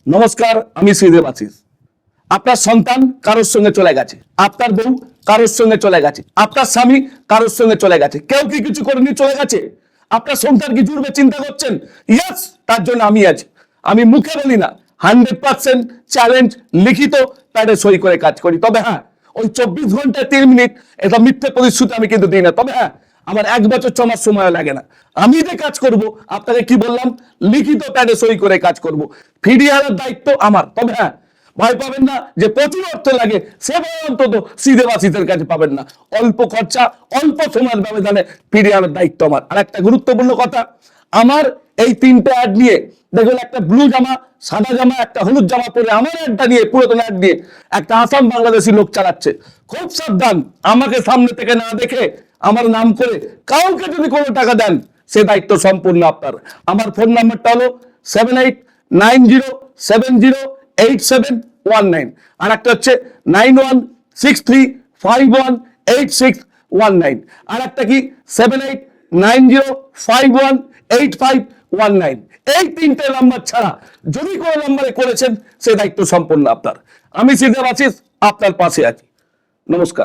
নমস্কার, আমি শ্রীদেব আশিস। আপনার সন্তান কারোর সঙ্গে চলে গেছে, আপনার বউ কারোর সঙ্গে চলে গেছে, আপনার স্বামী কারোর সঙ্গে চলে গেছে, কেউ কি কিছু করেনি, চলে গেছে। আপনার সন্তান কি জুড়বে চিন্তা করছেন? ইয়েস, তার জন্য আমি আছি। আমি মুখে বলি না, 100% চ্যালেঞ্জ লিখিত প্যাডে সই করে কাজ করি। তবে হ্যাঁ, ওই 24 ঘন্টায় 3 মিনিট এটা মিথ্যে প্রতিশ্রুতি আমি কিন্তু দিই না। তবে হ্যাঁ, আমার 1 বছর 6 মাস সময় লাগে না। আমি যে কাজ করব, আপনাকে কি বললাম, লিখিত প্যাডে সই করে কাজ করব। ফিরিয়ে আনার দায়িত্ব আমার। তবে হ্যাঁ, ভয় পাবেন না যে প্রচুর অর্থ লাগে, সেবা অন্তত শ্রীদেবাশিসের কাছে পাবেন না। অল্প খরচা, অল্প সময়ের ব্যবধানে ফিরিয়ে আনার দায়িত্ব আমার। আর একটা গুরুত্বপূর্ণ কথা, আমার এই 3টে অ্যাড নিয়ে দেখবেন, একটা ব্লু জামা, সাদা জামা, একটা হলুদ জামা পরে আমার অ্যাডটা নিয়ে, পুরাতন অ্যাড নিয়ে একটা আসাম বাংলাদেশি লোক চালাচ্ছে। খুব সাবধান, আমাকে সামনে থেকে না দেখে আমার নাম করে কাউকে যদি কোনো টাকা দেন, সে দায়িত্ব সম্পূর্ণ আপনার। আমার ফোন নাম্বারটা হলো 7890708719, আর একটা হচ্ছে 9163518619, আর একটা কি 7890518519। এই 3টে নাম্বার ছাড়া যদি কোনো নাম্বারে করেছেন, সে দায়িত্ব সম্পূর্ণ আপনার। আমি শ্রীদেব আশিস, আপনার পাশে আছি। নমস্কার।